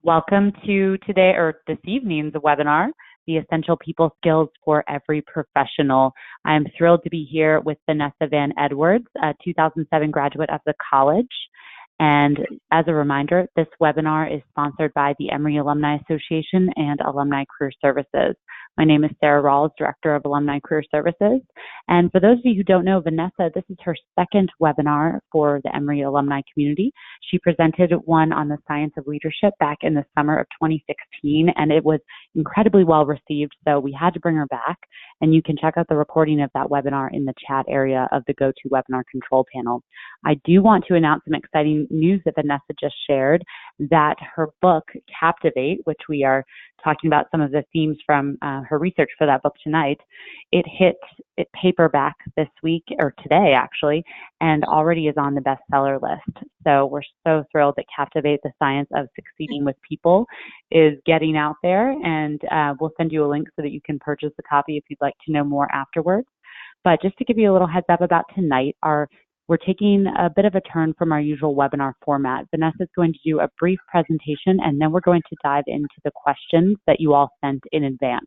Welcome to today or this evening's webinar, The Essential People Skills for Every Professional. I'm thrilled to be here with Vanessa Van Edwards, a 2007 graduate of the college. And as a reminder, this webinar is sponsored by the Emory Alumni Association and Alumni Career Services. My name is Sarah Rawls, Director of Alumni Career Services. And for those of you who don't know Vanessa, this is her second webinar for the Emory alumni community. She presented one on the science of leadership back in the summer of 2016, and it was incredibly well received, so we had to bring her back. And you can check out the recording of that webinar in the chat area of the GoToWebinar control panel. I do want to announce some exciting news that Vanessa just shared, that her book, Captivate, which we are talking about some of the themes from her research for that book tonight, it hit paperback this week, or today actually, and already is on the bestseller list. So we're so thrilled that Captivate, the Science of Succeeding with People, is getting out there, and we'll send you a link so that you can purchase a copy if you'd like to know more afterwards. But just to give you a little heads up about tonight, we're taking a bit of a turn from our usual webinar format. Vanessa is going to do a brief presentation, and then we're going to dive into the questions that you all sent in advance.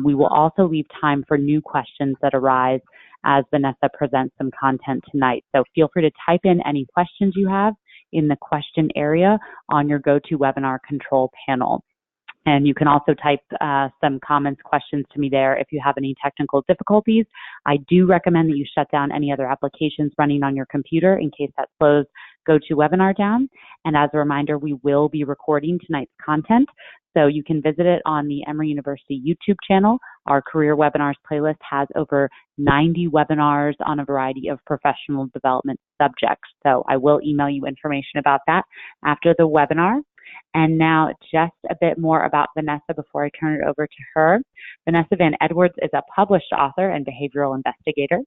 We will also leave time for new questions that arise as Vanessa presents some content tonight. So feel free to type in any questions you have in the question area on your GoToWebinar control panel. And you can also type some comments, questions to me there if you have any technical difficulties. I do recommend that you shut down any other applications running on your computer in case that slows GoToWebinar down. And as a reminder, we will be recording tonight's content, so you can visit it on the Emory University YouTube channel. Our Career Webinars playlist has over 90 webinars on a variety of professional development subjects. So I will email you information about that after the webinar. And now just a bit more about Vanessa before I turn it over to her. Vanessa Van Edwards is a published author and behavioral investigator.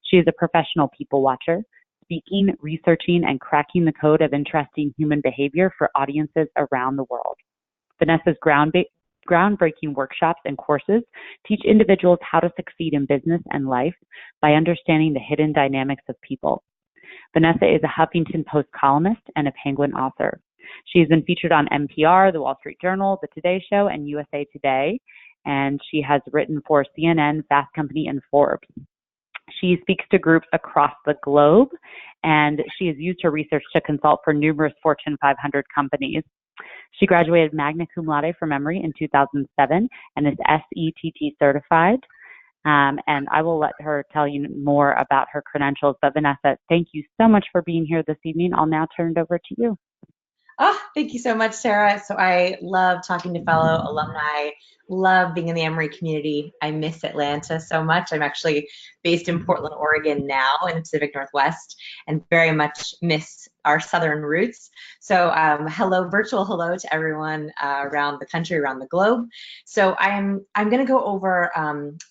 She is a professional people watcher, speaking, researching, and cracking the code of interesting human behavior for audiences around the world. Vanessa's groundbreaking workshops and courses teach individuals how to succeed in business and life by understanding the hidden dynamics of people. Vanessa is a Huffington Post columnist and a Penguin author. She's been featured on NPR, The Wall Street Journal, The Today Show, and USA Today, and she has written for CNN, Fast Company, and Forbes. She speaks to groups across the globe, and she has used her research to consult for numerous Fortune 500 companies. She graduated magna cum laude from Emory in 2007 and is SETT certified. And I will let her tell you more about her credentials. But Vanessa, thank you so much for being here this evening. I'll now turn it over to you. Oh, thank you so much, Sarah. So I love talking to fellow alumni, love being in the Emory community. I miss Atlanta so much. I'm actually based in Portland, Oregon now in the Pacific Northwest, and very much miss our southern roots. So virtual hello to everyone around the country, around the globe. So I'm going to go over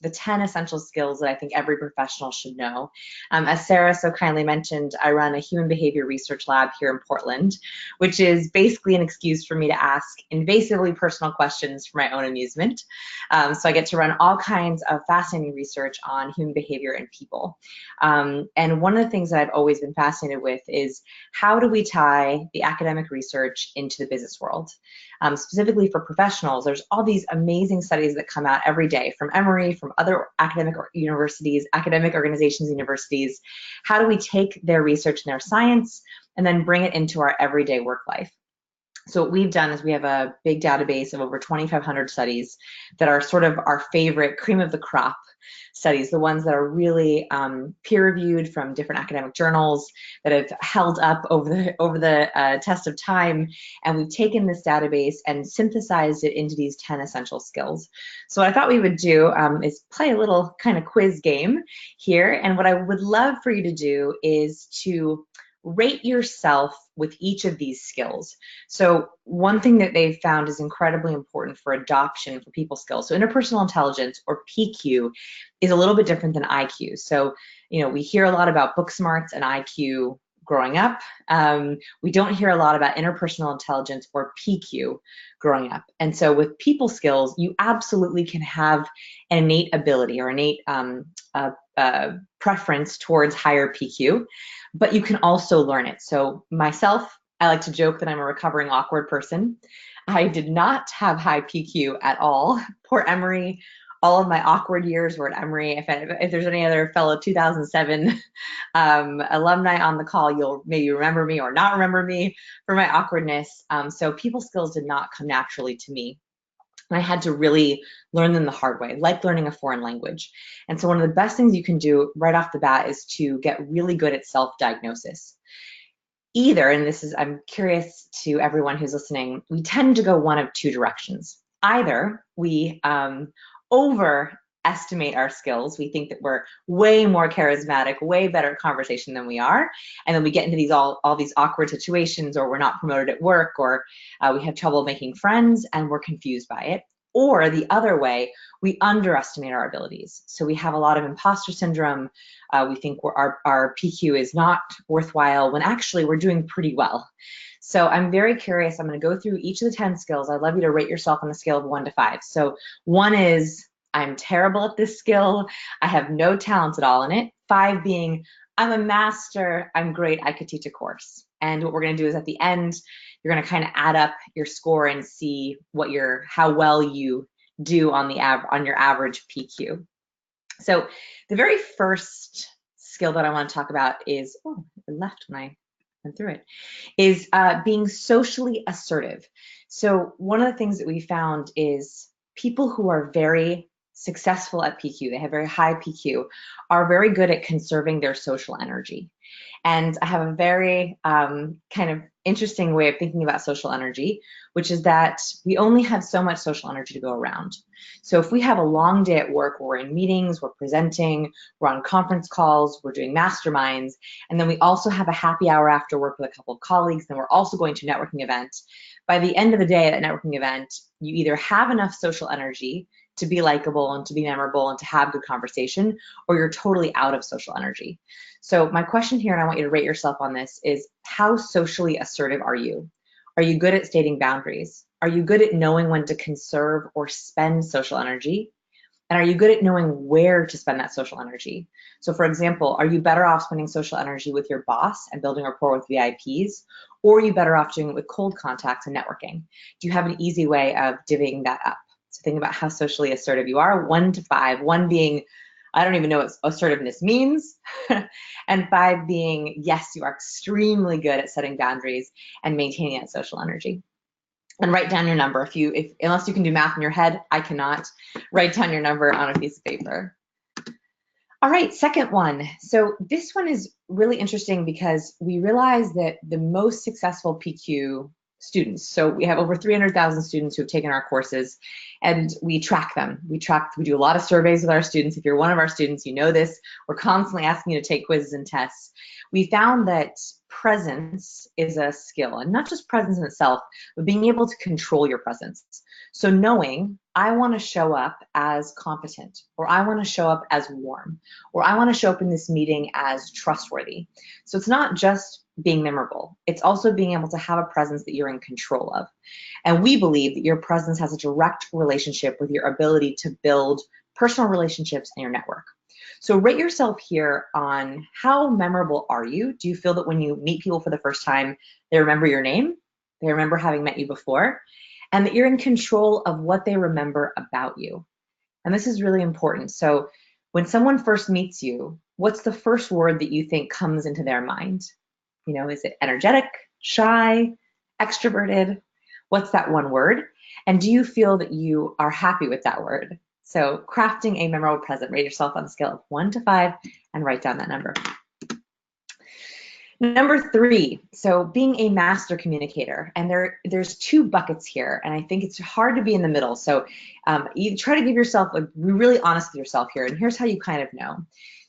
the 10 essential skills that I think every professional should know. As Sarah so kindly mentioned, I run a human behavior research lab here in Portland, which is basically an excuse for me to ask invasively personal questions for my own amusement. So I get to run all kinds of fascinating research on human behavior and people. And one of the things that I've always been fascinated with is how do we tie the academic research into the business world? Specifically for professionals, there's all these amazing studies that come out every day from Emory, from other academic universities, academic organizations, universities. How do we take their research and their science and then bring it into our everyday work life? So what we've done is we have a big database of over 2,500 studies that are sort of our favorite cream of the crop studies, the ones that are really peer-reviewed from different academic journals that have held up over the test of time. And we've taken this database and synthesized it into these 10 essential skills. So what I thought we would do is play a little kind of quiz game here. And what I would love for you to do is to rate yourself with each of these skills. So one thing that they've found is incredibly important for adoption for people skills. So interpersonal intelligence, or PQ, is a little bit different than IQ. So, we hear a lot about book smarts and IQ growing up. We don't hear a lot about interpersonal intelligence, or PQ, growing up. And so with people skills, you absolutely can have an innate ability or innate preference towards higher PQ, but you can also learn it. So myself, I like to joke that I'm a recovering awkward person. I did not have high PQ at all. Poor Emory. All of my awkward years were at Emory. If there's any other fellow 2007 alumni on the call, you'll maybe remember me or not remember me for my awkwardness. So people skills did not come naturally to me. I had to really learn them the hard way, like learning a foreign language. And so one of the best things you can do right off the bat is to get really good at self-diagnosis. Either, and this is, I'm curious to everyone who's listening, we tend to go one of two directions. Either we overestimate our skills. We think that we're way more charismatic, way better at conversation than we are. And then we get into these all these awkward situations, or we're not promoted at work, or we have trouble making friends and we're confused by it. Or the other way, we underestimate our abilities. So we have a lot of imposter syndrome. We think our PQ is not worthwhile when actually we're doing pretty well. So I'm very curious. I'm going to go through each of the 10 skills. I'd love you to rate yourself on a scale of 1 to 5. So 1 is I'm terrible at this skill. I have no talent at all in it. 5 being I'm a master. I'm great. I could teach a course. And what we're going to do is at the end, you're going to kind of add up your score and see how well you do on your average PQ. So the very first skill that I want to talk about is, oh, it left when I went through it, is being socially assertive. So one of the things that we found is people who are very successful at PQ, they have very high PQ, are very good at conserving their social energy. And I have a very kind of interesting way of thinking about social energy, which is that we only have so much social energy to go around. So if we have a long day at work, we're in meetings, we're presenting, we're on conference calls, we're doing masterminds, and then we also have a happy hour after work with a couple of colleagues, then we're also going to a networking event. By the end of the day at that networking event, you either have enough social energy to be likable and to be memorable and to have good conversation, or you're totally out of social energy. So my question here, and I want you to rate yourself on this, is how socially assertive are you? Are you good at stating boundaries? Are you good at knowing when to conserve or spend social energy? And are you good at knowing where to spend that social energy? So for example, are you better off spending social energy with your boss and building rapport with VIPs? Or are you better off doing it with cold contacts and networking? Do you have an easy way of divvying that up? So think about how socially assertive you are, 1 to 5, 1 being, I don't even know what assertiveness means, and 5 being, yes, you are extremely good at setting boundaries and maintaining that social energy. And write down your number. Unless you can do math in your head, I cannot. Write down your number on a piece of paper. All right, second one. So this one is really interesting because we realize that the most successful PQ students, so we have over 300,000 students who have taken our courses, and we track them. We do a lot of surveys with our students. If you're one of our students, you know this. We're constantly asking you to take quizzes and tests. We found that presence is a skill, and not just presence in itself, but being able to control your presence. So knowing I want to show up as competent, or I want to show up as warm, or I want to show up in this meeting as trustworthy. So it's not just being memorable. It's also being able to have a presence that you're in control of. And we believe that your presence has a direct relationship with your ability to build personal relationships and your network. So rate yourself here on how memorable are you? Do you feel that when you meet people for the first time, they remember your name? They remember having met you before? And that you're in control of what they remember about you. And this is really important. So when someone first meets you, what's the first word that you think comes into their mind? You know, is it energetic, shy, extroverted? What's that one word? And do you feel that you are happy with that word? So crafting a memorable present, rate yourself on a scale of 1 to 5 and write down that number. Number 3, so being a master communicator, and there's 2 buckets here, and I think it's hard to be in the middle. So you try to give yourself, be really honest with yourself here, and here's how you kind of know.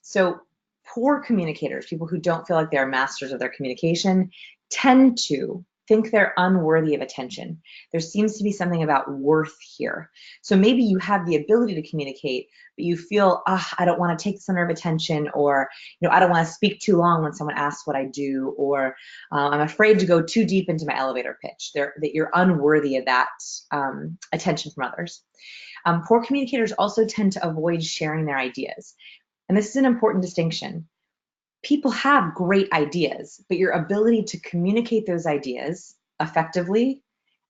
So poor communicators, people who don't feel like they're masters of their communication, tend to think they're unworthy of attention. There seems to be something about worth here. So maybe you have the ability to communicate, but you feel, I don't want to take the center of attention, or I don't want to speak too long when someone asks what I do, or I'm afraid to go too deep into my elevator pitch. That you're unworthy of that attention from others. Poor communicators also tend to avoid sharing their ideas. And this is an important distinction. people have great ideas, but your ability to communicate those ideas effectively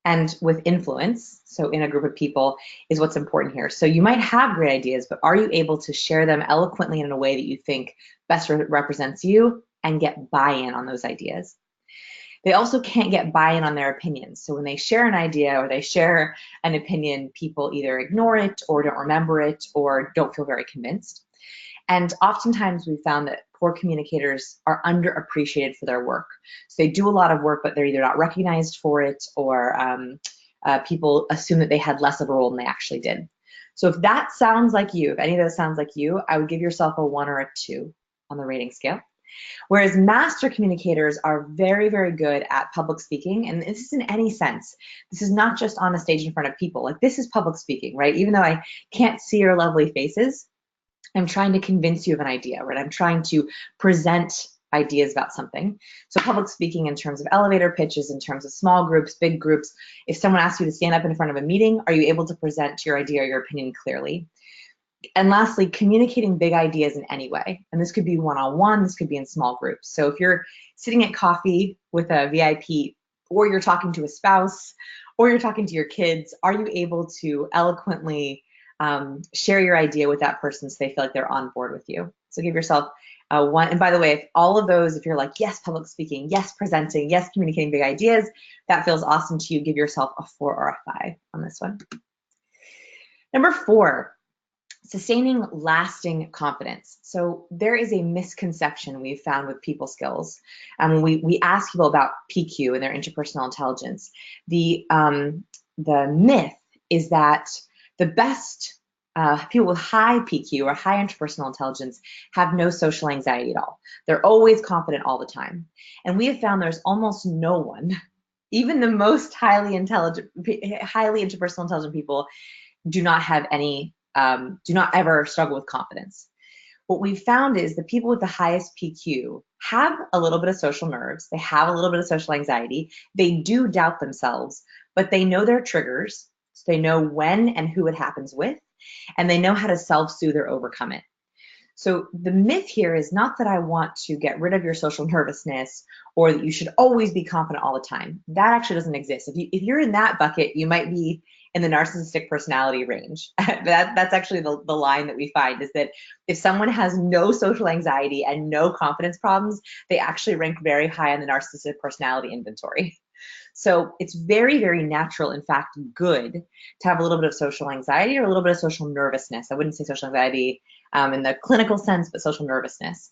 and with influence, so in a group of people, is what's important here. So you might have great ideas, but are you able to share them eloquently in a way that you think best represents you and get buy-in on those ideas? They also can't get buy-in on their opinions. So when they share an idea or they share an opinion, people either ignore it or don't remember it or don't feel very convinced. And oftentimes we've found that poor communicators are underappreciated for their work. So they do a lot of work, but they're either not recognized for it, or people assume that they had less of a role than they actually did. So if that sounds like you, if any of those sounds like you, I would give yourself a 1 or a 2 on the rating scale. Whereas master communicators are very, very good at public speaking, and this is in any sense. This is not just on a stage in front of people. Like, this is public speaking, right? Even though I can't see your lovely faces, I'm trying to convince you of an idea, right? I'm trying to present ideas about something. So public speaking in terms of elevator pitches, in terms of small groups, big groups. If someone asks you to stand up in front of a meeting, are you able to present your idea or your opinion clearly? And lastly, communicating big ideas in any way. And this could be one-on-one, this could be in small groups. So if you're sitting at coffee with a VIP, or you're talking to a spouse, or you're talking to your kids, are you able to eloquently share your idea with that person so they feel like they're on board with you? So give yourself a 1. And by the way, if all of those, if you're like, yes, public speaking, yes, presenting, yes, communicating big ideas, that feels awesome to you, give yourself a 4 or a 5 on this one. Number 4, sustaining lasting confidence. So there is a misconception we've found with people skills. We ask people about PQ and their interpersonal intelligence. The myth is that the best people with high PQ or high interpersonal intelligence have no social anxiety at all. They're always confident all the time. And we have found there's almost no one, even the most highly interpersonal intelligent people, do not have any, do not ever struggle with confidence. What we've found is the people with the highest PQ have a little bit of social nerves, they have a little bit of social anxiety, they do doubt themselves, but they know their triggers, so they know when and who it happens with, and they know how to self-soothe or overcome it. So the myth here is not that I want to get rid of your social nervousness or that you should always be confident all the time. That actually doesn't exist. If you're in that bucket, you might be in the narcissistic personality range. That's actually the line that we find, is that if someone has no social anxiety and no confidence problems, they actually rank very high on the narcissistic personality inventory. So it's very, very natural, in fact, good to have a little bit of social anxiety or a little bit of social nervousness. I wouldn't say social anxiety in the clinical sense, but social nervousness.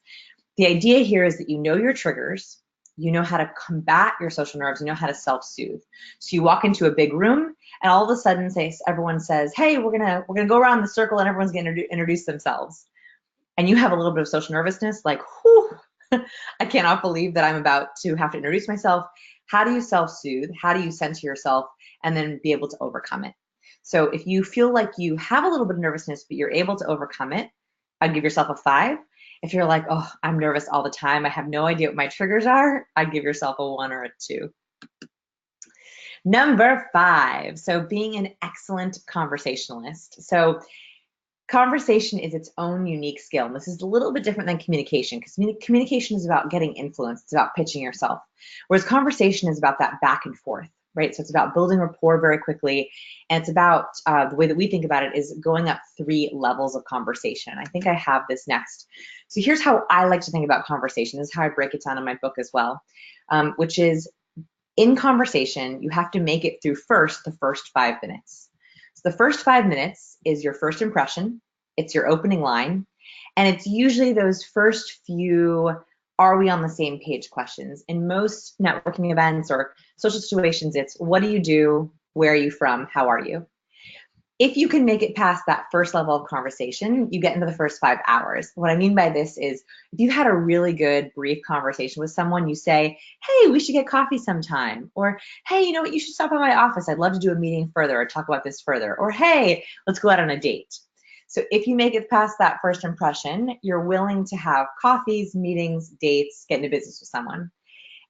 The idea here is that you know your triggers, you know how to combat your social nerves, you know how to self-soothe. So you walk into a big room and all of a sudden everyone says, hey, we're gonna go around the circle and everyone's gonna introduce themselves. And you have a little bit of social nervousness, like, whew, I cannot believe that I'm about to have to introduce myself. How do you self-soothe? How do you center yourself and then be able to overcome it? So if you feel like you have a little bit of nervousness, but you're able to overcome it, I'd give yourself a 5. If you're like, oh, I'm nervous all the time, I have no idea what my triggers are, I'd give yourself a 1 or a 2. Number 5, so being an excellent conversationalist. So conversation is its own unique skill. And this is a little bit different than communication, because communication is about getting influence. It's about pitching yourself. Whereas conversation is about that back and forth, right? So it's about building rapport very quickly. And it's about, the way that we think about it is going up 3 levels of conversation. I think I have this next. So here's how I like to think about conversation. This is how I break it down in my book as well, which is, in conversation, you have to make it through the first 5 minutes. So the first 5 minutes is your first impression, it's your opening line, and it's usually those first few, are we on the same page questions. In most networking events or social situations, it's what do you do, where are you from, how are you? If you can make it past that first level of conversation, you get into the first 5 hours. What I mean by this is, if you had a really good brief conversation with someone, you say, hey, we should get coffee sometime. Or, hey, you know what, you should stop by my office. I'd love to do a meeting further or talk about this further. Or, hey, let's go out on a date. So if you make it past that first impression, you're willing to have coffees, meetings, dates, get into business with someone.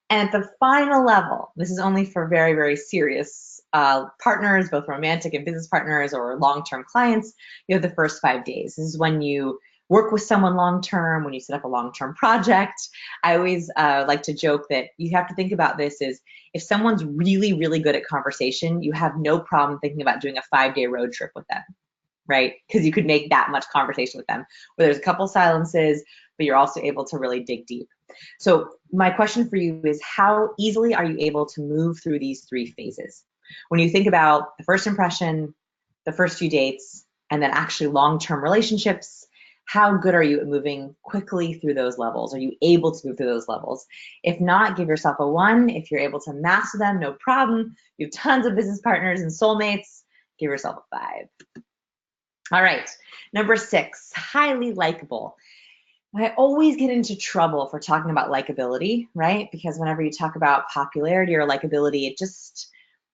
And at the final level, this is only for very, very serious partners, both romantic and business partners or long-term clients, you have the first 5 days. This is when you work with someone long-term, when you set up a long-term project. I always like to joke that you have to think about this as if someone's really, really good at conversation, you have no problem thinking about doing a 5-day road trip with them, right? Because you could make that much conversation with them, where there's a couple silences, but you're also able to really dig deep. So my question for you is, how easily are you able to move through these 3 phases? When you think about the first impression, the first few dates, and then actually long-term relationships, how good are you at moving quickly through those levels? Are you able to move through those levels? If not, give yourself a 1. If you're able to master them, no problem. You have tons of business partners and soulmates, give yourself a 5. All right, number 6, highly likable. I always get into trouble for talking about likability, right? Because whenever you talk about popularity or likability, it just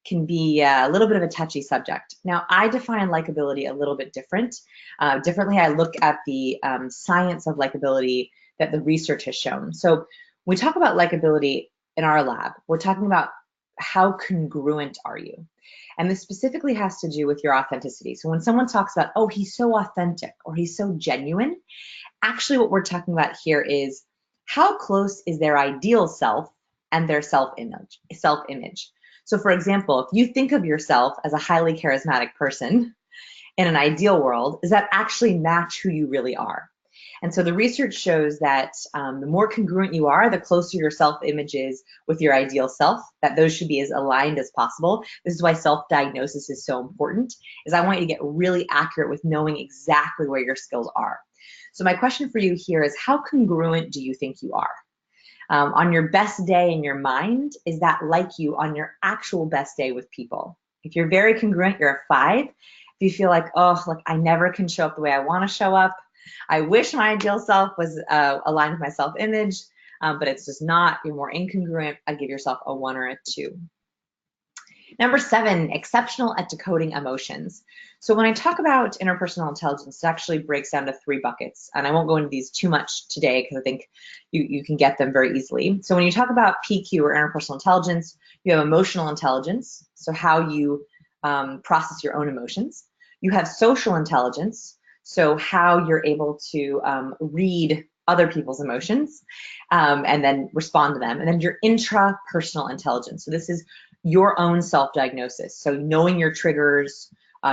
can be a little bit of a touchy subject. Now, I define likability a little bit differently. I look at the science of likability that the research has shown. So when we talk about likability in our lab, we're talking about how congruent are you? And this specifically has to do with your authenticity. So when someone talks about, oh, he's so authentic or he's so genuine, actually what we're talking about here is how close is their ideal self and their self-image. So for example, if you think of yourself as a highly charismatic person in an ideal world, does that actually match who you really are? And so the research shows that the more congruent you are, the closer your self-image is with your ideal self, that those should be as aligned as possible. This is why self-diagnosis is so important, is I want you to get really accurate with knowing exactly where your skills are. So my question for you here is, how congruent do you think you are? On your best day in your mind, is that like you on your actual best day with people? If you're very congruent, you're a 5. If you feel like, oh, look, I never can show up the way I want to show up, I wish my ideal self was aligned with my self-image, but it's just not, you're more incongruent, I'd give yourself a 1 or a 2. Number 7, exceptional at decoding emotions. So when I talk about interpersonal intelligence, it actually breaks down to 3 buckets. And I won't go into these too much today because I think you can get them very easily. So when you talk about PQ or interpersonal intelligence, you have emotional intelligence, so how you process your own emotions. You have social intelligence, so how you're able to read other people's emotions and then respond to them. And then your intrapersonal intelligence. So this is your own self-diagnosis. So knowing your triggers,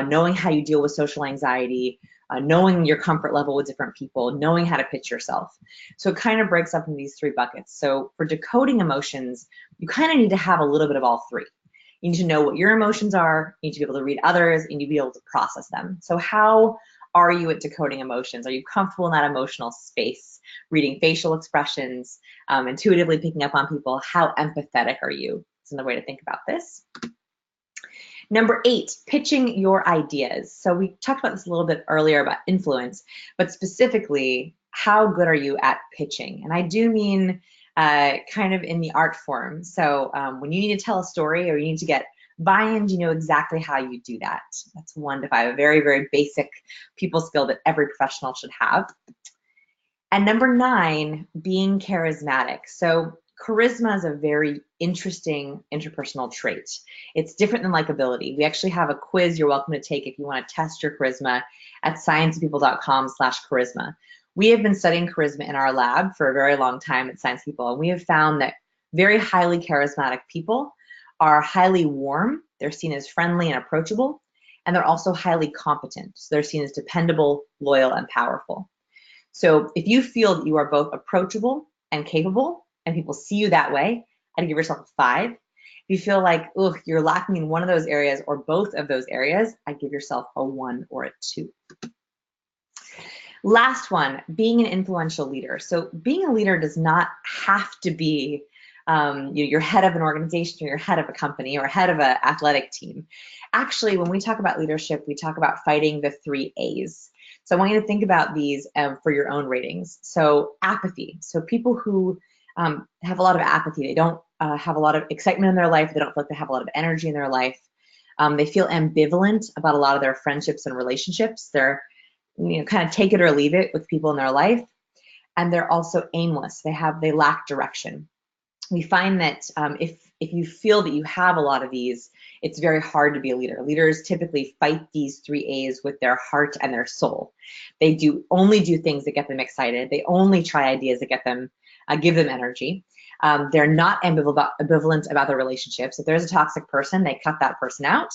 knowing how you deal with social anxiety, knowing your comfort level with different people, knowing how to pitch yourself. So it kind of breaks up into these 3 buckets. So for decoding emotions, you kind of need to have a little bit of all 3. You need to know what your emotions are, you need to be able to read others, and you need to be able to process them. So how are you at decoding emotions? Are you comfortable in that emotional space, reading facial expressions, intuitively picking up on people? How empathetic are you? It's another way to think about this. Number 8, pitching your ideas. So we talked about this a little bit earlier about influence, but specifically, how good are you at pitching? And I do mean kind of in the art form. So when you need to tell a story or you need to get buy-in, you know exactly how you do that. That's 1 to 5, a very, very basic people skill that every professional should have. And number 9, being charismatic. So charisma is a very interesting interpersonal trait. It's different than likability. We actually have a quiz you're welcome to take if you want to test your charisma at sciencepeople.com/charisma. We have been studying charisma in our lab for a very long time at Science People, and we have found that very highly charismatic people are highly warm, they're seen as friendly and approachable, and they're also highly competent. So they're seen as dependable, loyal, and powerful. So if you feel that you are both approachable and capable, and people see you that way, I'd give yourself a 5. If you feel like, ugh, you're lacking in one of those areas or both of those areas, I'd give yourself a 1 or a 2. Last one, being an influential leader. So being a leader does not have to be you're head of an organization or you're head of a company or head of an athletic team. Actually, when we talk about leadership, we talk about fighting the 3 A's. So I want you to think about these for your own ratings. So apathy. So people who have a lot of apathy, they don't have a lot of excitement in their life, they don't feel like they have a lot of energy in their life. They feel ambivalent about a lot of their friendships and relationships. They're kind of take it or leave it with people in their life. And they're also aimless. They lack direction. We find that if if you feel that you have a lot of these, it's very hard to be a leader. Leaders typically fight these 3 A's with their heart and their soul. They only do things that get them excited. They only try ideas that get them, give them energy. They're not ambivalent about their relationships. If there's a toxic person, they cut that person out.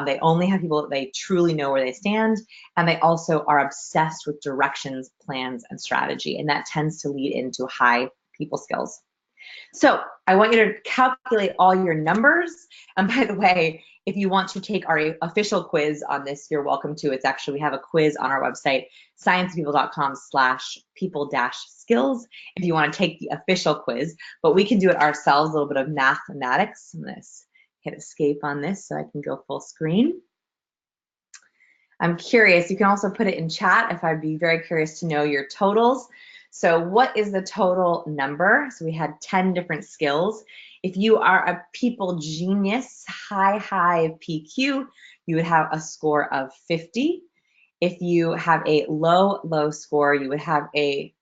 They only have people that they truly know where they stand. And they also are obsessed with directions, plans, and strategy. And that tends to lead into high people skills. So I want you to calculate all your numbers. And by the way, if you want to take our official quiz on this, you're welcome to. It's actually, we have a quiz on our website, sciencepeople.com/people-skills, if you want to take the official quiz, but we can do it ourselves, a little bit of mathematics. I'm going to hit escape on this so I can go full screen. I'm curious, you can also put it in chat if I'd be very curious to know your totals. So what is the total number? So we had 10 different skills. If you are a people genius, high PQ, you would have a score of 50. If you have a low score, you would have you'd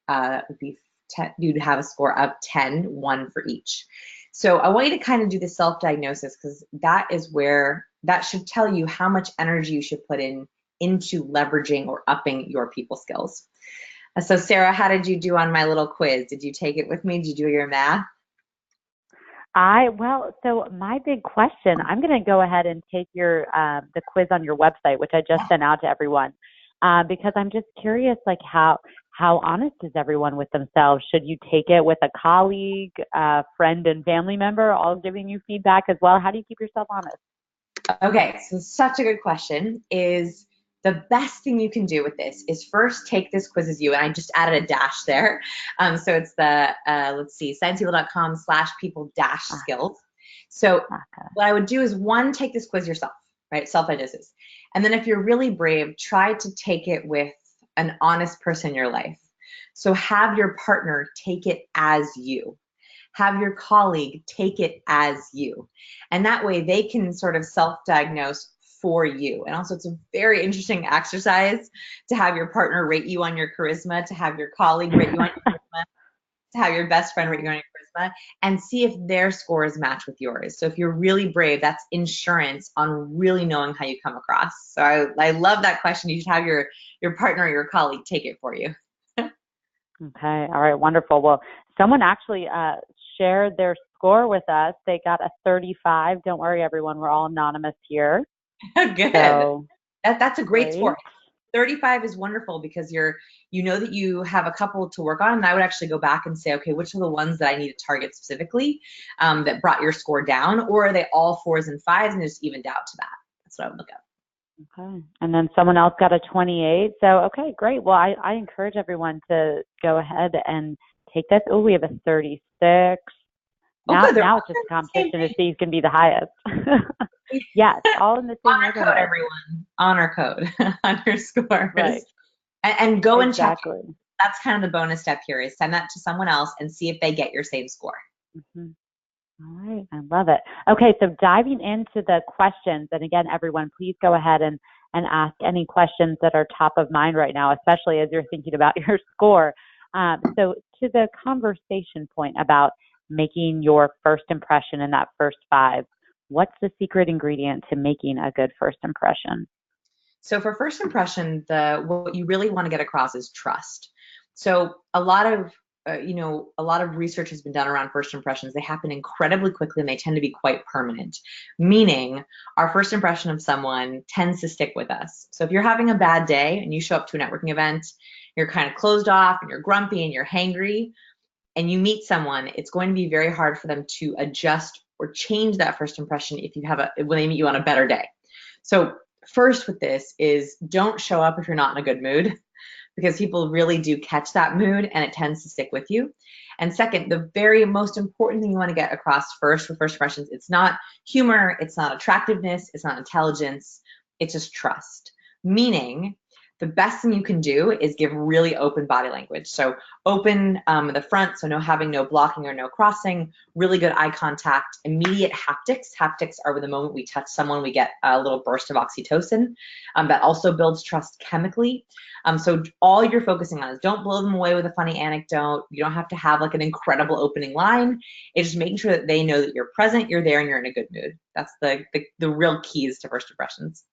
have a score of 10, 1 for each. So I want you to kind of do the self-diagnosis, because that should tell you how much energy you should put into leveraging or upping your people skills. So Sarah, how did you do on my little quiz? Did you take it with me? Did you do your math? So my big question, I'm going to go ahead and take the quiz on your website, which I just sent out to everyone, because I'm just curious, like how honest is everyone with themselves? Should you take it with a colleague, friend, and family member, all giving you feedback as well? How do you keep yourself honest? Okay, so such a good question. The best thing you can do with this is first take this quiz as you, and I just added a dash there. So it's the, let's see, sciencepeople.com/people-skills. So what I would do is, one, take this quiz yourself, right? Self-diagnosis. And then if you're really brave, try to take it with an honest person in your life. So have your partner take it as you. Have your colleague take it as you. And that way they can sort of self-diagnose for you. And also, it's a very interesting exercise to have your partner rate you on your charisma, to have your colleague rate you on your charisma, to have your best friend rate you on your charisma, and see if their scores match with yours. So if you're really brave, that's insurance on really knowing how you come across. So I love that question. You should have your partner or your colleague take it for you. Okay. All right. Wonderful. Well, someone actually shared their score with us. They got a 35. Don't worry, everyone. We're all anonymous here. Good. So, that's a great score. 35 is wonderful, because you know that you have a couple to work on, and I would actually go back and say, okay, which are the ones that I need to target specifically that brought your score down, or are they all 4s and 5s and just evened out to that? That's what I would look at. Okay. And then someone else got a 28. So, okay, great. Well, I encourage everyone to go ahead and take this. Oh, we have a 36. Now it's just a competition to see who's going to be the highest. Yes, all in the same honor code, everyone. Honor code on your scores. Right. And go and check. That's kind of the bonus step here, is send that to someone else and see if they get your same score. Mm-hmm. All right. I love it. Okay. So diving into the questions, and again, everyone, please go ahead and ask any questions that are top of mind right now, especially as you're thinking about your score. So to the conversation point about making your first impression in that first 5, what's the secret ingredient to making a good first impression? So for first impression, what you really want to get across is trust. So a lot of research has been done around first impressions. They happen incredibly quickly, and they tend to be quite permanent, meaning our first impression of someone tends to stick with us. So if you're having a bad day and you show up to a networking event, you're kind of closed off and you're grumpy and you're hangry, and you meet someone, it's going to be very hard for them to adjust or change that first impression when they meet you on a better day. So first with this is, don't show up if you're not in a good mood, because people really do catch that mood and it tends to stick with you. And second, the very most important thing you want to get across first with first impressions, it's not humor, it's not attractiveness, it's not intelligence, it's just trust. Meaning the best thing you can do is give really open body language. So open in the front, so having no blocking or no crossing, really good eye contact, immediate haptics. Haptics are the moment we touch someone, we get a little burst of oxytocin. That also builds trust chemically. So all you're focusing on is don't blow them away with a funny anecdote. You don't have to have like an incredible opening line. It's just making sure that they know that you're present, you're there, and you're in a good mood. That's the real keys to first impressions.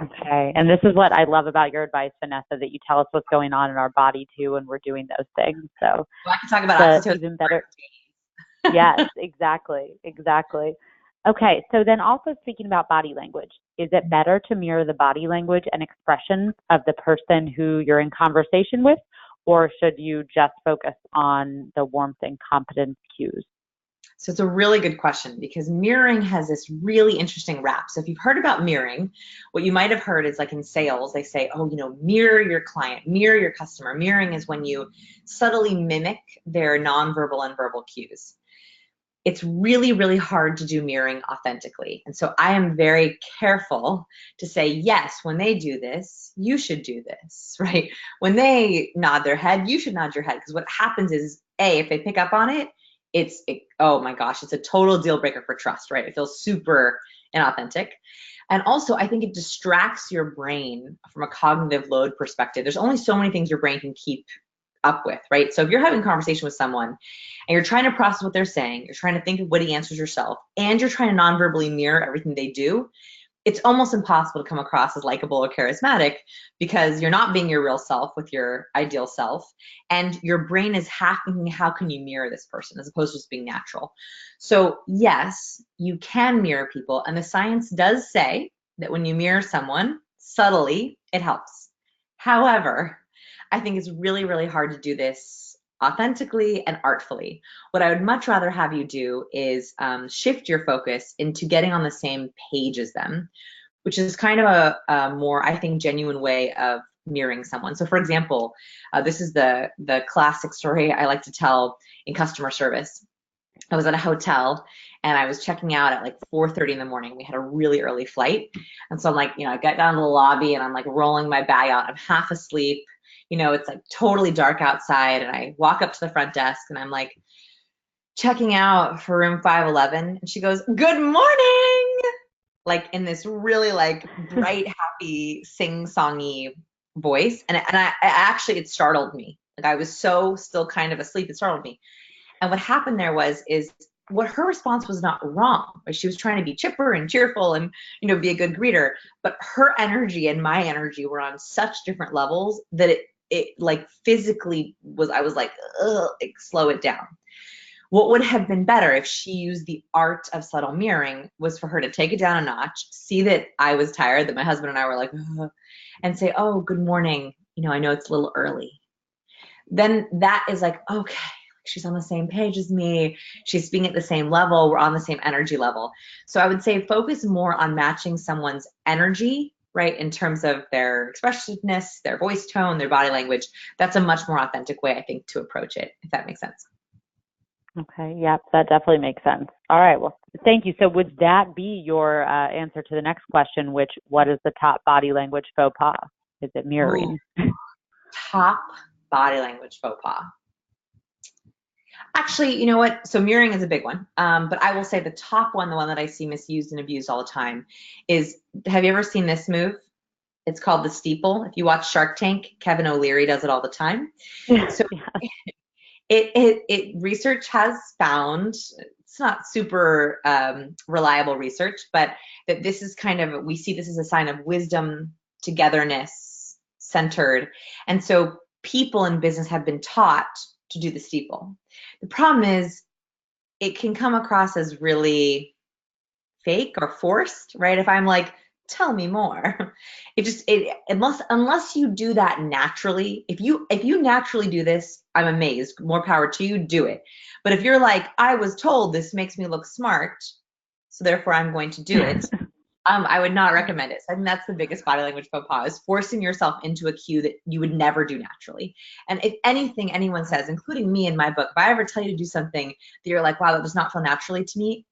Okay. And this is what I love about your advice, Vanessa, that you tell us what's going on in our body too when we're doing those things. So well, I can talk about oxytocin even better. Yes, exactly. Exactly. Okay. So then also speaking about body language, is it better to mirror the body language and expressions of the person who you're in conversation with, or should you just focus on the warmth and competence cues? So it's a really good question because mirroring has this really interesting rap. So if you've heard about mirroring, what you might have heard is like in sales, they say, oh, mirror your client, mirror your customer. Mirroring is when you subtly mimic their nonverbal and verbal cues. It's really, really hard to do mirroring authentically. And so I am very careful to say, yes, when they do this, you should do this, right? When they nod their head, you should nod your head. Because what happens is, if they pick up on it, oh my gosh, it's a total deal breaker for trust, right? It feels super inauthentic. And also, I think it distracts your brain from a cognitive load perspective. There's only so many things your brain can keep up with, right? So if you're having a conversation with someone and you're trying to process what they're saying, you're trying to think of witty answers yourself, and you're trying to non-verbally mirror everything they do, it's almost impossible to come across as likable or charismatic because you're not being your real self with your ideal self, and your brain is hacking how can you mirror this person as opposed to just being natural. So yes, you can mirror people, and the science does say that when you mirror someone subtly, it helps. However, I think it's really, really hard to do this authentically and artfully. What I would much rather have you do is shift your focus into getting on the same page as them, which is kind of a more, I think, genuine way of mirroring someone. So for example, this is the classic story I like to tell in customer service. I was at a hotel and I was checking out at like 4:30 in the morning. We had a really early flight. And so I'm like, I got down to the lobby and I'm like rolling my bag out. I'm half asleep. It's like totally dark outside. And I walk up to the front desk and I'm like checking out for room 511. And she goes, "Good morning." Like in this really like bright, happy, sing-songy voice. And I actually, it startled me. Like I was so still kind of asleep, it startled me. And what happened there is what her response was not wrong. Right? She was trying to be chipper and cheerful and, be a good greeter. But her energy and my energy were on such different levels that it like physically I was like, ugh, like, slow it down. What would have been better if she used the art of subtle mirroring was for her to take it down a notch, see that I was tired, that my husband and I were like, ugh, and say, "Oh, good morning. I know it's a little early." Then that is like, okay, she's on the same page as me. She's speaking at the same level. We're on the same energy level. So I would say focus more on matching someone's energy, right, in terms of their expressiveness, their voice tone, their body language. That's a much more authentic way, I think, to approach it, if that makes sense. Okay. Yep. That definitely makes sense. All right. Well, thank you. So would that be your answer to the next question, which what is the top body language faux pas? Is it mirroring? Ooh, top body language faux pas. Actually, you know what? So mirroring is a big one. But I will say the top one, the one that I see misused and abused all the time is, have you ever seen this move? It's called the steeple. If you watch Shark Tank, Kevin O'Leary does it all the time. So Yeah. it research has found, it's not super reliable research, but that this is kind of, we see this as a sign of wisdom, togetherness, centered. And so people in business have been taught to do the steeple. The problem is it can come across as really fake or forced, right? If I'm like, "Tell me more," unless you do that naturally. If you naturally do this, I'm amazed. More power to you, do it. But if you're like, "I was told this makes me look smart, so therefore I'm going to do it," I would not recommend it. So I think that's the biggest body language faux pas, is forcing yourself into a cue that you would never do naturally. And if anything anyone says, including me in my book, if I ever tell you to do something that you're like, "Wow, that does not feel naturally to me,"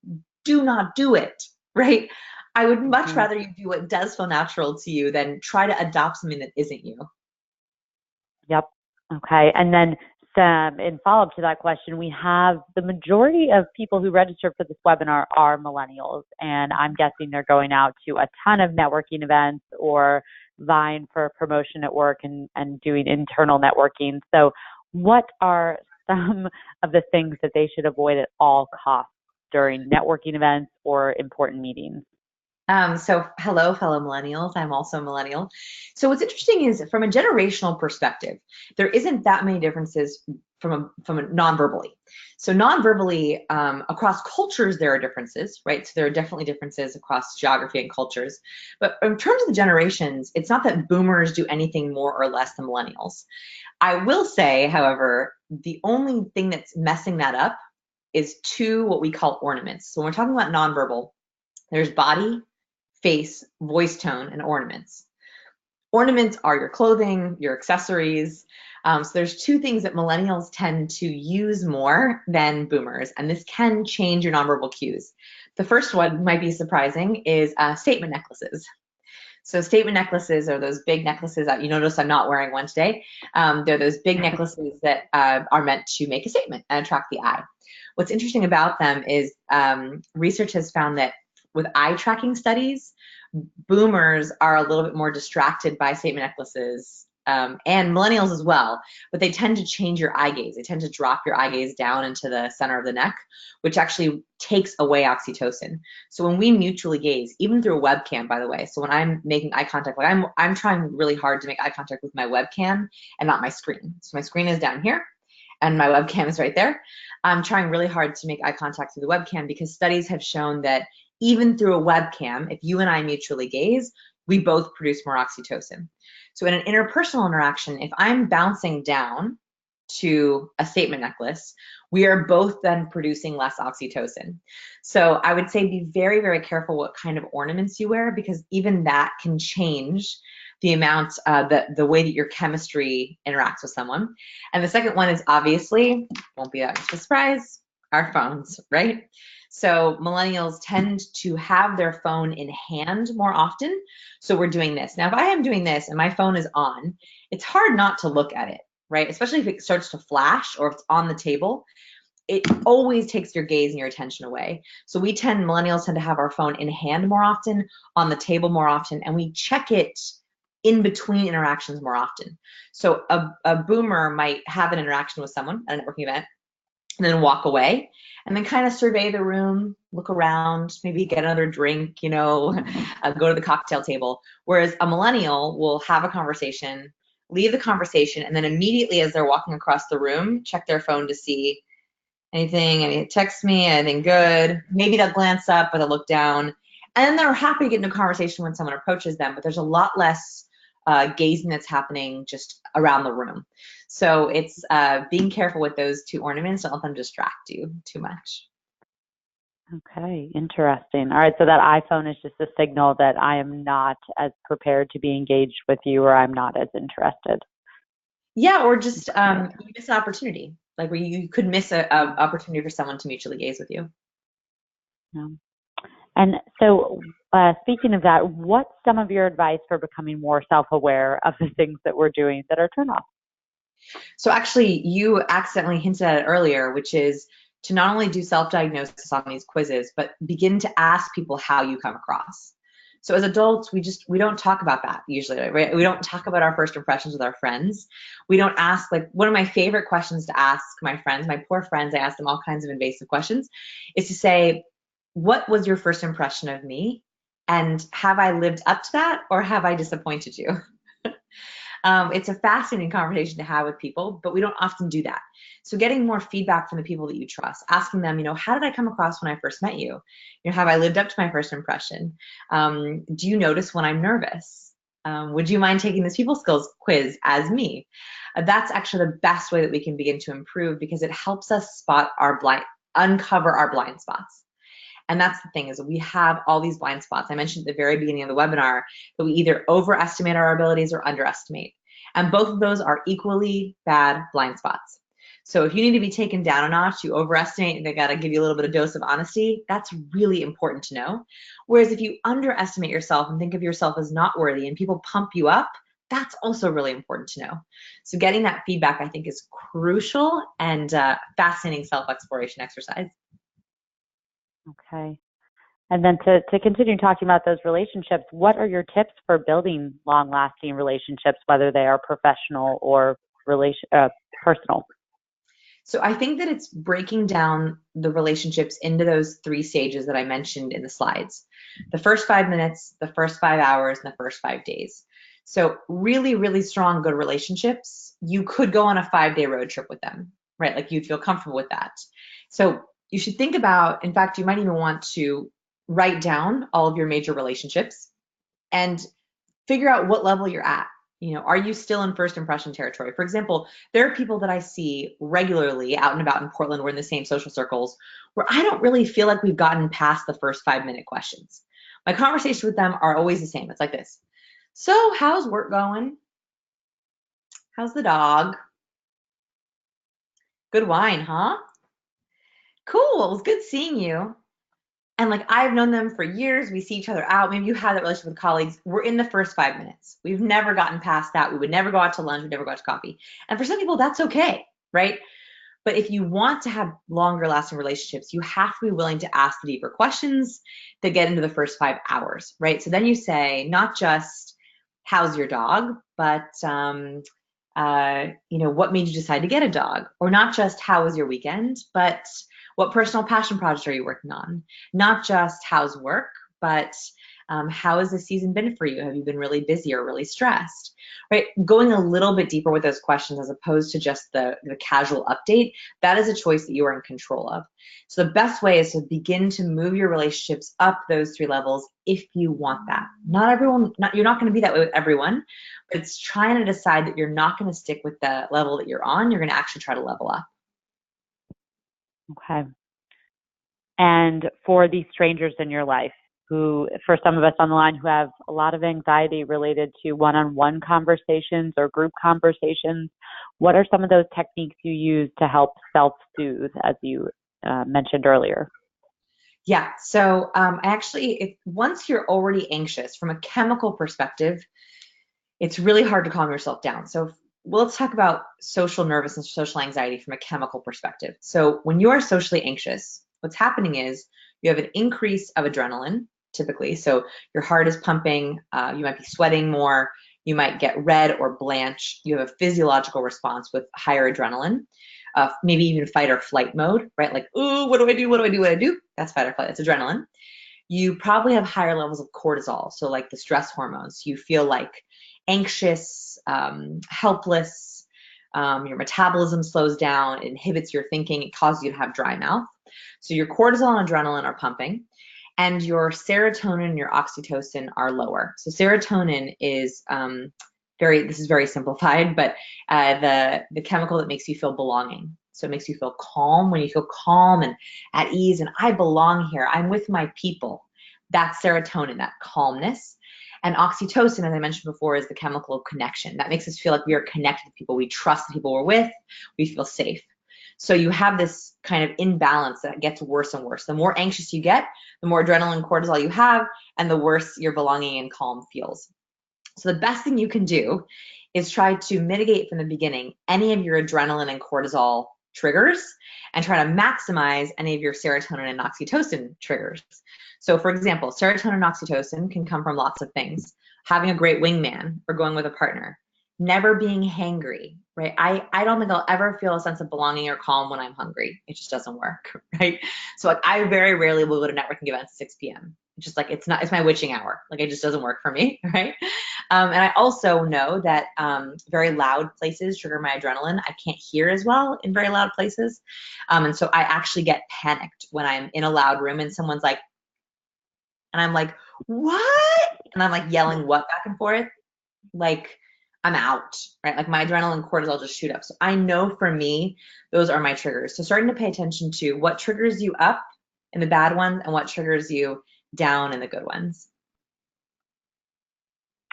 do not do it, right? I would much Mhm. rather you do what does feel natural to you than try to adopt something that isn't you. Yep. Okay. And then some in follow-up to that question, we have the majority of people who register for this webinar are millennials, and I'm guessing they're going out to a ton of networking events or vying for promotion at work and doing internal networking. So what are some of the things that they should avoid at all costs during networking events or important meetings? So hello, fellow millennials. I'm also a millennial. So what's interesting is from a generational perspective, there isn't that many differences from a non-verbally. So non-verbally, across cultures, there are differences, right? So there are definitely differences across geography and cultures. But in terms of the generations, it's not that boomers do anything more or less than millennials. I will say, however, the only thing that's messing that up is two what we call ornaments. So when we're talking about nonverbal, there's body, face, voice tone, and ornaments. Ornaments are your clothing, your accessories. So there's two things that millennials tend to use more than boomers, and this can change your nonverbal cues. The first one might be surprising is statement necklaces. So statement necklaces are those big necklaces that you notice I'm not wearing one today. They're those big necklaces that are meant to make a statement and attract the eye. What's interesting about them is research has found that with eye tracking studies, boomers are a little bit more distracted by statement necklaces, and millennials as well, but they tend to change your eye gaze. They tend to drop your eye gaze down into the center of the neck, which actually takes away oxytocin. So when we mutually gaze, even through a webcam, by the way, so when I'm making eye contact, like I'm trying really hard to make eye contact with my webcam and not my screen. So my screen is down here and my webcam is right there. I'm trying really hard to make eye contact through the webcam because studies have shown that even through a webcam, if you and I mutually gaze, we both produce more oxytocin. So in an interpersonal interaction, if I'm bouncing down to a statement necklace, we are both then producing less oxytocin. So I would say be very, very careful what kind of ornaments you wear because even that can change the amount, the way that your chemistry interacts with someone. And the second one is obviously, won't be that much of a surprise, our phones, right? So millennials tend to have their phone in hand more often. So we're doing this. Now, if I am doing this and my phone is on, it's hard not to look at it, right? Especially if it starts to flash or if it's on the table, it always takes your gaze and your attention away. So millennials tend to have our phone in hand more often, on the table more often, and we check it in between interactions more often. So a boomer might have an interaction with someone at a networking event and then walk away and then kind of survey the room, look around, maybe get another drink, go to the cocktail table. Whereas a millennial will have a conversation, leave the conversation, and then immediately as they're walking across the room, check their phone to see any text me, anything good. Maybe they'll glance up or they'll look down. And then they're happy to get into a conversation when someone approaches them, but there's a lot less gazing that's happening just around the room. So it's being careful with those two ornaments. Don't let them distract you too much. Okay, interesting. All right, so that iPhone is just a signal that I am not as prepared to be engaged with you or I'm not as interested. Yeah, or just Okay. you miss an opportunity, like where you could miss a opportunity for someone to mutually gaze with you. Yeah. And so, speaking of that, what's some of your advice for becoming more self-aware of the things that we're doing that are turnoffs? So actually, you accidentally hinted at it earlier, which is to not only do self-diagnosis on these quizzes, but begin to ask people how you come across. So as adults, we don't talk about that usually, right? We don't talk about our first impressions with our friends. We don't ask, like, one of my favorite questions to ask my friends, my poor friends, I ask them all kinds of invasive questions, is to say, what was your first impression of me? And have I lived up to that or have I disappointed you? It's a fascinating conversation to have with people, but we don't often do that. So getting more feedback from the people that you trust, asking them, how did I come across when I first met you? Have I lived up to my first impression? Do you notice when I'm nervous? Would you mind taking this people skills quiz as me? That's actually the best way that we can begin to improve because it helps us uncover our blind spots. And that's the thing is we have all these blind spots. I mentioned at the very beginning of the webinar that we either overestimate our abilities or underestimate. And both of those are equally bad blind spots. So if you need to be taken down a notch, you overestimate and they got to give you a little bit of dose of honesty. That's really important to know. Whereas if you underestimate yourself and think of yourself as not worthy and people pump you up, that's also really important to know. So getting that feedback, I think, is crucial and fascinating self-exploration exercise. Okay. And then to continue talking about those relationships, what are your tips for building long-lasting relationships, whether they are professional or personal? So I think that it's breaking down the relationships into those three stages that I mentioned in the slides. The first 5 minutes, the first 5 hours, and the first 5 days. So really, really strong, good relationships, you could go on a 5-day road trip with them, right? Like you'd feel comfortable with that. So you should think about, in fact, you might even want to write down all of your major relationships and figure out what level you're at. Are you still in first impression territory? For example, there are people that I see regularly out and about in Portland. We're in the same social circles where I don't really feel like we've gotten past the first 5-minute questions. My conversations with them are always the same. It's like this. So, how's work going? How's the dog? Good wine, huh? Cool. It was good seeing you. And like I've known them for years. We see each other out. Maybe you have that relationship with colleagues. We're in the first 5 minutes. We've never gotten past that. We would never go out to lunch. We'd never go out to coffee. And for some people, that's okay, right? But if you want to have longer lasting relationships, you have to be willing to ask the deeper questions that get into the first 5 hours, right? So then you say, not just, how's your dog, but, what made you decide to get a dog? Or not just, how was your weekend, but what personal passion projects are you working on? Not just, how's work, but how has the season been for you? Have you been really busy or really stressed? Right? Going a little bit deeper with those questions as opposed to just the casual update, that is a choice that you are in control of. So the best way is to begin to move your relationships up those 3 levels if you want that. You're not going to be that way with everyone, but it's trying to decide that you're not going to stick with the level that you're on. You're going to actually try to level up. Okay. And for these strangers in your life, who, for some of us on the line who have a lot of anxiety related to one-on-one conversations or group conversations, what are some of those techniques you use to help self-soothe, as you mentioned earlier? Yeah, so once you're already anxious from a chemical perspective, it's really hard to calm yourself down. So let's talk about social nervousness, social anxiety from a chemical perspective. So when you are socially anxious, what's happening is you have an increase of adrenaline, typically. So your heart is pumping, you might be sweating more, you might get red or blanch. You have a physiological response with higher adrenaline, maybe even fight or flight mode, right? Like, ooh, what do I do? What do I do? What do I do? That's fight or flight. That's adrenaline. You probably have higher levels of cortisol, so like the stress hormones. You feel like anxious, helpless. Your metabolism slows down, it inhibits your thinking, it causes you to have dry mouth. So your cortisol and adrenaline are pumping, and your serotonin and your oxytocin are lower. So serotonin is this is very simplified, but the chemical that makes you feel belonging. So it makes you feel calm. When you feel calm and at ease and I belong here, I'm with my people. That's serotonin, that calmness. And oxytocin, as I mentioned before, is the chemical of connection. That makes us feel like we are connected to people. We trust the people we're with. We feel safe. So you have this kind of imbalance that gets worse and worse. The more anxious you get, the more adrenaline and cortisol you have, and the worse your belonging and calm feels. So the best thing you can do is try to mitigate from the beginning any of your adrenaline and cortisol triggers and try to maximize any of your serotonin and oxytocin triggers. So for example, serotonin and oxytocin can come from lots of things. Having a great wingman or going with a partner. Never being hangry, right? I don't think I'll ever feel a sense of belonging or calm when I'm hungry. It just doesn't work, right? So like I very rarely will go to networking events at 6 p.m. It's just like it's my witching hour. Like it just doesn't work for me, right? And I also know that very loud places trigger my adrenaline. I can't hear as well in very loud places. And so I actually get panicked when I'm in a loud room and someone's like, and I'm like, what? And I'm like yelling what back and forth? Like I'm out, right? Like my adrenaline and cortisol just shoot up. So I know for me, those are my triggers. So starting to pay attention to what triggers you up in the bad ones and what triggers you down in the good ones.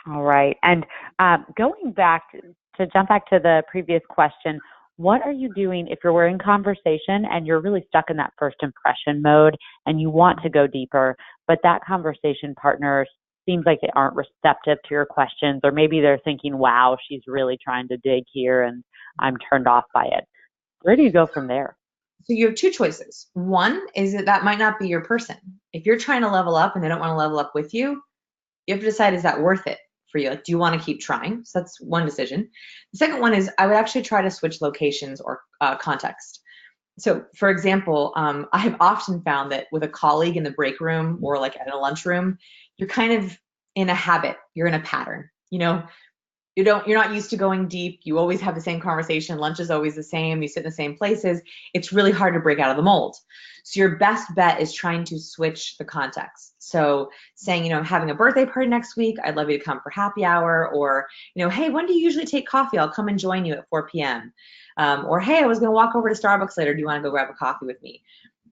All right. And going back to jump back to the previous question, what are you doing if you're in conversation and you're really stuck in that first impression mode and you want to go deeper, but that conversation partner seems like they aren't receptive to your questions, or maybe they're thinking, wow, she's really trying to dig here and I'm turned off by it. Where do you go from there? So you have two choices. One is that that might not be your person. If you're trying to level up and they don't want to level up with you have to decide, is that worth it for you? Like, do you want to keep trying? So that's one decision. The second one is I would actually try to switch locations or context. So for example, I have often found that with a colleague in the break room or like at a lunchroom, you're kind of in a habit, you're in a pattern. You're not used to going deep. You always have the same conversation. Lunch is always the same. You sit in the same places. It's really hard to break out of the mold. So your best bet is trying to switch the context. So saying, I'm having a birthday party next week. I'd love you to come for happy hour. Or, hey, when do you usually take coffee? I'll come and join you at 4 p.m. Or, hey, I was going to walk over to Starbucks later. Do you want to go grab a coffee with me?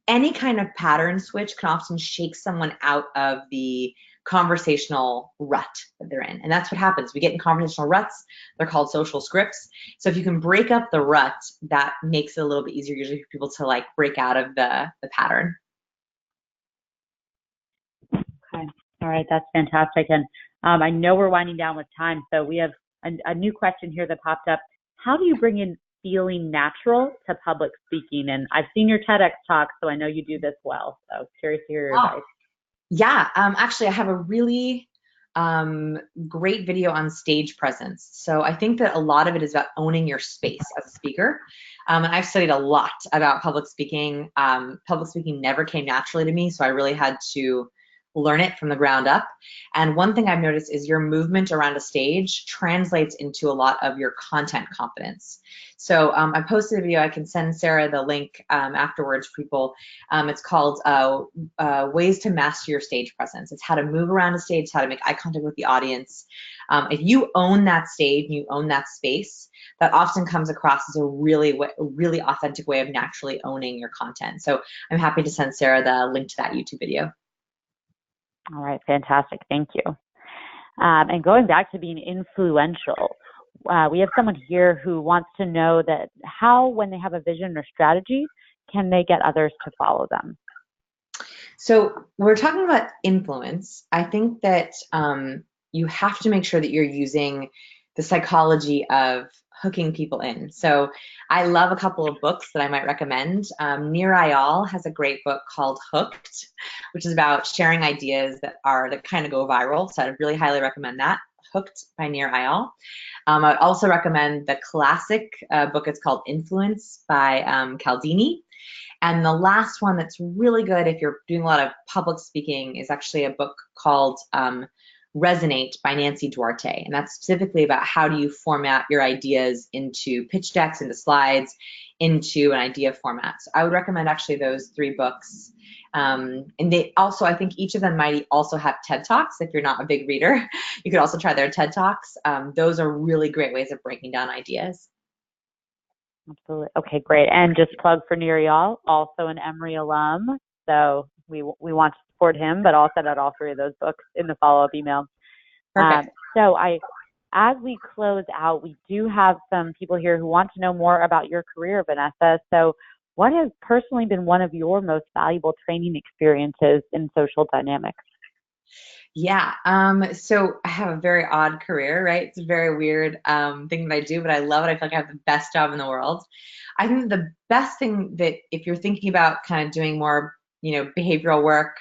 Any kind of pattern switch can often shake someone out of the conversational rut that they're in. And that's what happens. We get in conversational ruts. They're called social scripts. So if you can break up the rut, that makes it a little bit easier usually for people to like break out of the pattern. Okay. All right. That's fantastic. And I know we're winding down with time. So we have a new question here that popped up. How do you bring in feeling natural to public speaking? And I've seen your TEDx talk, so I know you do this well. So curious to hear your advice. Yeah, actually, I have a really great video on stage presence. So I think that a lot of it is about owning your space as a speaker. And I've studied a lot about public speaking. Public speaking never came naturally to me, so I really had to learn it from the ground up. And one thing I've noticed is your movement around a stage translates into a lot of your content confidence. So I posted a video. I can send Sarah the link afterwards for people. It's called Ways to Master Your Stage Presence. It's how to move around a stage, how to make eye contact with the audience. If you own that stage and you own that space, that often comes across as a really authentic way of naturally owning your content. So I'm happy to send Sarah the link to that YouTube video. All right, fantastic. Thank you. And going back to being influential, we have someone here who wants to know that how, when they have a vision or strategy, can they get others to follow them? So we're talking about influence. I think that you have to make sure that you're using the psychology of hooking people in. So I love a couple of books that I might recommend. Nir Eyal has a great book called Hooked, which is about sharing ideas that kind of go viral. So I'd really highly recommend that. Hooked by Nir Eyal. I would also recommend the classic book. It's called Influence by Cialdini. And the last one that's really good if you're doing a lot of public speaking is actually a book called Resonate by Nancy Duarte. And that's specifically about how do you format your ideas into pitch decks, into slides, into an idea format. So I would recommend actually those 3 books. And they also, I think each of them might also have TED Talks. If you're not a big reader, you could also try their TED Talks. Those are really great ways of breaking down ideas. Absolutely. Okay, great. And just plug for Nir Eyal, also an Emory alum. So we want to support him, but I'll send out all 3 of those books in the follow-up email. Perfect. As we close out, we do have some people here who want to know more about your career, Vanessa. So what has personally been one of your most valuable training experiences in social dynamics? Yeah, so I have a very odd career, right? It's a very weird thing that I do, but I love it. I feel like I have the best job in the world. I think the best thing that if you're thinking about kind of doing more, behavioral work,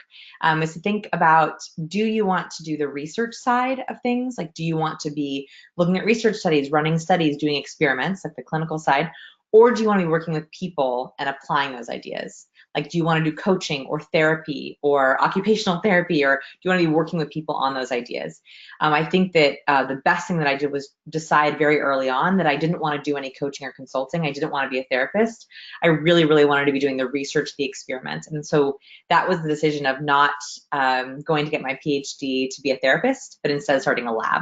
is to think about, do you want to do the research side of things? Like, do you want to be looking at research studies, running studies, doing experiments, like the clinical side? Or do you want to be working with people and applying those ideas? Like, do you want to do coaching or therapy or occupational therapy, or do you want to be working with people on those ideas? I think that the best thing that I did was decide very early on that I didn't want to do any coaching or consulting. I didn't want to be a therapist. I really, really wanted to be doing the research, the experiment. And so that was the decision of not going to get my PhD to be a therapist, but instead starting a lab.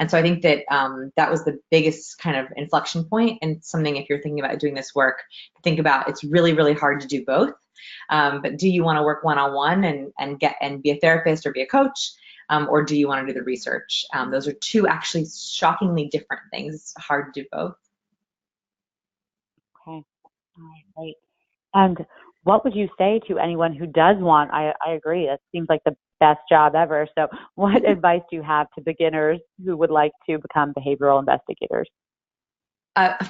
And so I think that that was the biggest kind of inflection point, and something if you're thinking about doing this work, think about. It's really, really hard to do both. But do you want to work one-on-one and be a therapist or be a coach? Or do you want to do the research? Those are 2 actually shockingly different things. It's hard to do both. Right. And what would you say to anyone who does want, I agree, it seems like the best job ever. So what advice do you have to beginners who would like to become behavioral investigators?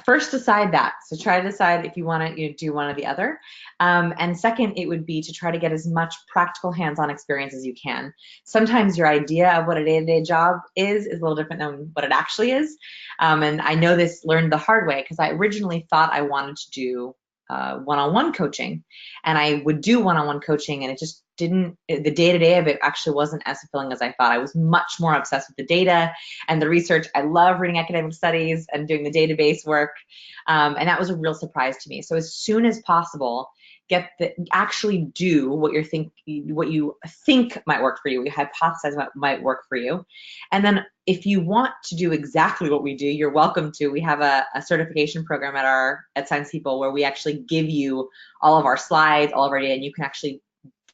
First, decide that. So try to decide if you want to do one or the other. And second, it would be to try to get as much practical hands-on experience as you can. Sometimes your idea of what a day-to-day job is a little different than what it actually is. And I know this learned the hard way because I originally thought I wanted to do one-on-one coaching, and I would do one-on-one coaching, and it just didn't, the day-to-day of it actually wasn't as fulfilling as I thought. I was much more obsessed with the data and the research. I love reading academic studies and doing the database work. And that was a real surprise to me. So as soon as possible, actually do what you think might work for you, what you hypothesize might work for you. And then if you want to do exactly what we do, you're welcome to. We have a certification program at Science People where we actually give you all of our slides, all of our data, and you can actually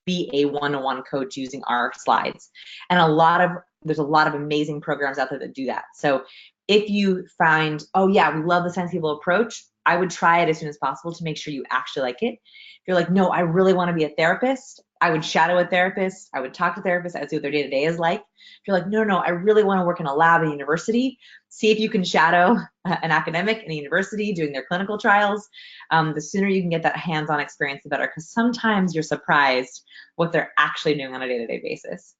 be a one-on-one coach using our slides. And there's a lot of amazing programs out there that do that. So if you find, oh yeah, we love the Science People approach, I would try it as soon as possible to make sure you actually like it. If you're like, no, I really want to be a therapist, I would shadow a therapist. I would talk to therapists. I'd see what their day-to-day is like. If you're like, no, I really want to work in a lab at a university, see if you can shadow an academic in a university doing their clinical trials. The sooner you can get that hands-on experience, the better, because sometimes you're surprised what they're actually doing on a day-to-day basis.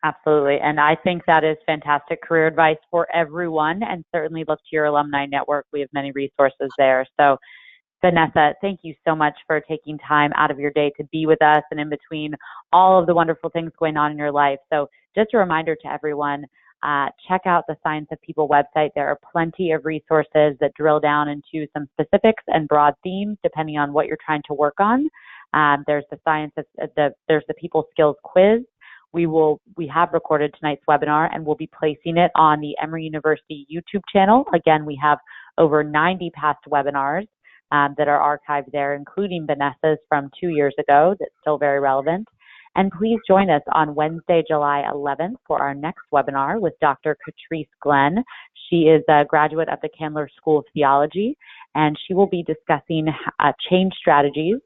Absolutely. And I think that is fantastic career advice for everyone, and certainly look to your alumni network. We have many resources there. So Vanessa, thank you so much for taking time out of your day to be with us and in between all of the wonderful things going on in your life. So just a reminder to everyone, check out the Science of People website. There are plenty of resources that drill down into some specifics and broad themes depending on what you're trying to work on. There's the People Skills quiz. We have recorded tonight's webinar and we'll be placing it on the Emory University YouTube channel. Again, we have over 90 past webinars that are archived there, including Vanessa's from 2 years ago that's still very relevant. And please join us on Wednesday, July 11th for our next webinar with Dr. Catrice Glenn. She is a graduate of the Candler School of Theology, and she will be discussing change strategies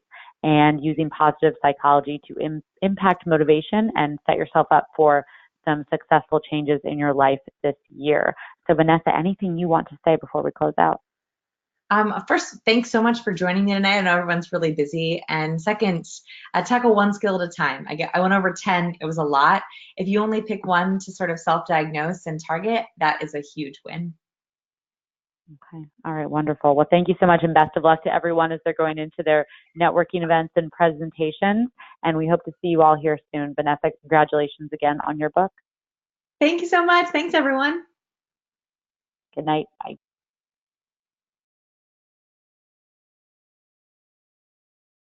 and using positive psychology to impact motivation and set yourself up for some successful changes in your life this year. So Vanessa, anything you want to say before we close out? First, thanks so much for joining me tonight. I know everyone's really busy. And second, tackle one skill at a time. I went over 10. It was a lot. If you only pick one to sort of self-diagnose and target, that is a huge win. Okay. All right. Wonderful. Well, thank you so much, and best of luck to everyone as they're going into their networking events and presentations. And we hope to see you all here soon. Vanessa, congratulations again on your book. Thank you so much. Thanks, everyone. Good night. Bye.